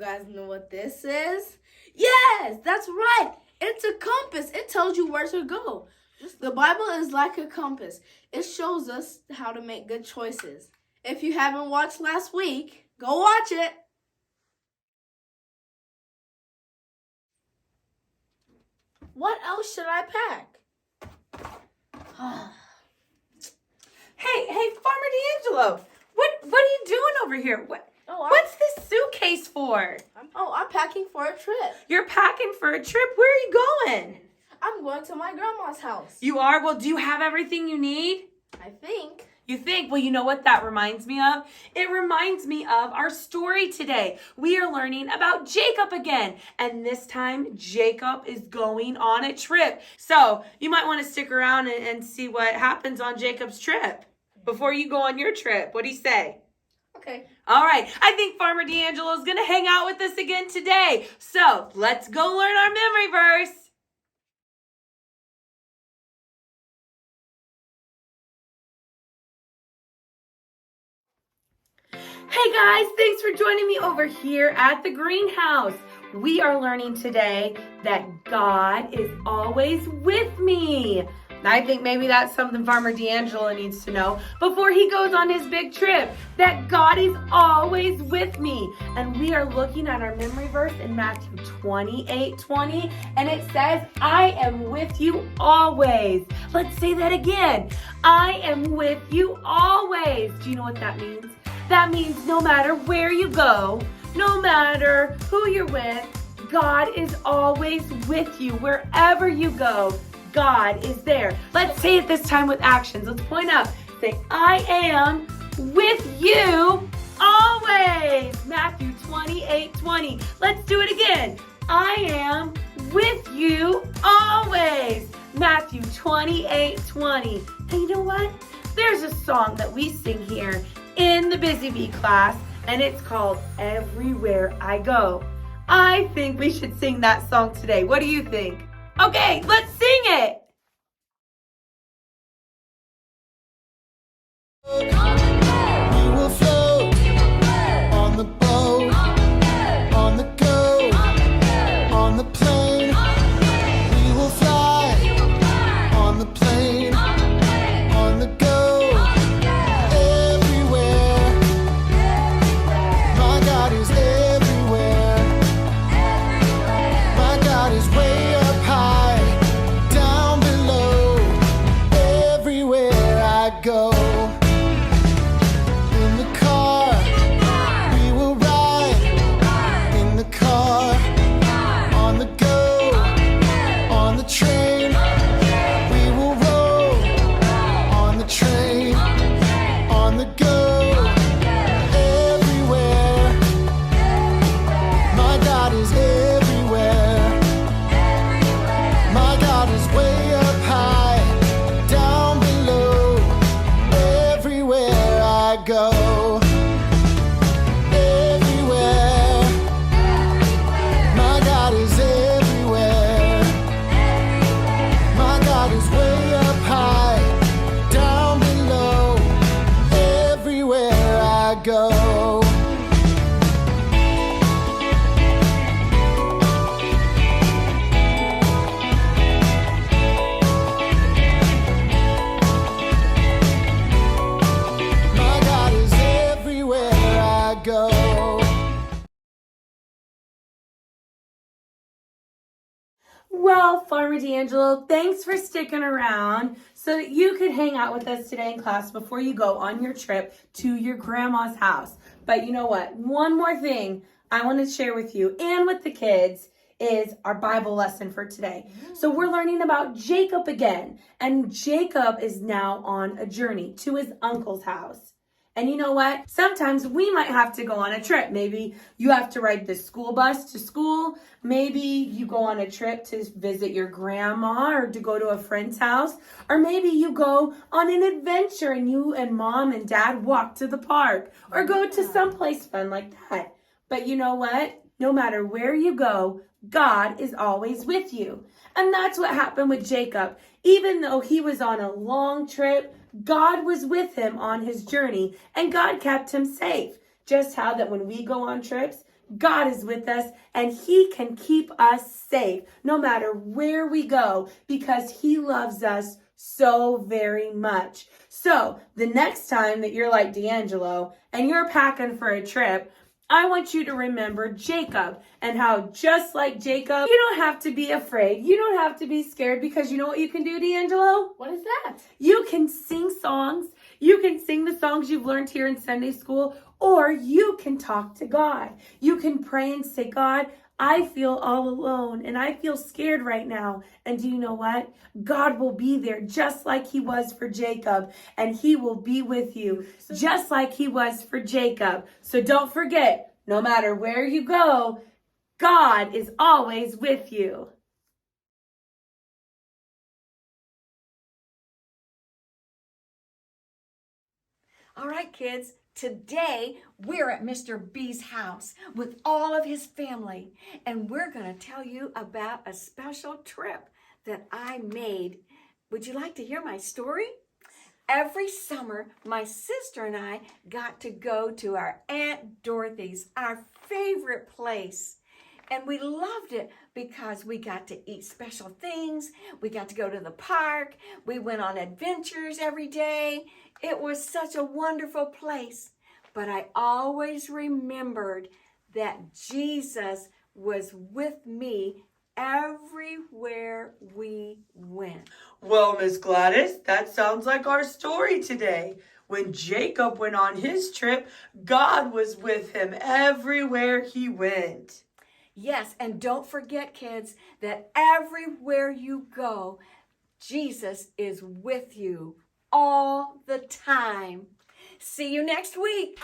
guys know what this is? Yes, that's right. It's a compass. It tells you where to go. The Bible is like a compass. It shows us how to make good choices. If you haven't watched last week, go watch it. What else should I pack? Hey, Farmer D'Angelo, what are you doing over here? What's this suitcase for? I'm packing for a trip. You're packing for a trip? Where are you going? I'm going to my grandma's house. You are? Well, do you have everything you need? I think. You think? Well, you know what that reminds me of? It reminds me of our story today. We are learning about Jacob again. And this time, Jacob is going on a trip. So you might want to stick around and see what happens on Jacob's trip before you go on your trip. What do you say? Okay. All right. I think Farmer D'Angelo is going to hang out with us again today. So let's go learn our memory verse. Hey guys, thanks for joining me over here at the greenhouse. We are learning today that God is always with me. I think maybe that's something Farmer D'Angelo needs to know before he goes on his big trip, that God is always with me. And we are looking at our memory verse in Matthew 28:20, and it says, I am with you always. Let's say that again. I am with you always. Do you know what that means? That means no matter where you go, no matter who you're with, God is always with you. Wherever you go, God is there. Let's say it this time with actions. Let's point up. Say, I am with you always. Matthew 28:20. Let's do it again. I am with you always. Matthew 28:20. And you know what? There's a song that we sing here in the Busy Bee class, and it's called Everywhere I Go. I think we should sing that song today. What do you think? Okay, let's sing it. We will float on the boat, on the go, on the plane. We will fly on the plane, on the go. Everywhere, my God is everywhere. My God is way up high, down below. Everywhere I go. Well, Farmer D'Angelo, thanks for sticking around so that you could hang out with us today in class before you go on your trip to your grandma's house. But you know what? One more thing I want to share with you and with the kids is our Bible lesson for today. So we're learning about Jacob again. And Jacob is now on a journey to his uncle's house. And you know what? Sometimes we might have to go on a trip. Maybe you have to ride the school bus to school. Maybe you go on a trip to visit your grandma or to go to a friend's house. Or maybe you go on an adventure and you and mom and dad walk to the park or go to someplace fun like that. But you know what? No matter where you go, God is always with you. And that's what happened with Jacob. Even though he was on a long trip, God was with him on his journey and God kept him safe. Just how that when we go on trips, God is with us and He can keep us safe no matter where we go because He loves us so very much. So the next time that you're like D'Angelo and you're packing for a trip, I want you to remember Jacob and how just like Jacob, you don't have to be afraid. You don't have to be scared because you know what you can do, D'Angelo? What is that? You can sing songs. You can sing the songs you've learned here in Sunday school, or you can talk to God. You can pray and say, God, I feel all alone and I feel scared right now. And do you know what? God will be there just like He was for Jacob, and He will be with you just like He was for Jacob. So don't forget, no matter where you go, God is always with you. All right, kids, today we're at Mr. B's house with all of his family, and we're going to tell you about a special trip that I made. Would you like to hear my story? Every summer, my sister and I got to go to our Aunt Dorothy's, our favorite place. And we loved it because we got to eat special things. We got to go to the park. We went on adventures every day. It was such a wonderful place. But I always remembered that Jesus was with me everywhere we went. Well, Miss Gladys, that sounds like our story today. When Jacob went on his trip, God was with him everywhere he went. Yes, and don't forget, kids, that everywhere you go, Jesus is with you all the time. See you next week.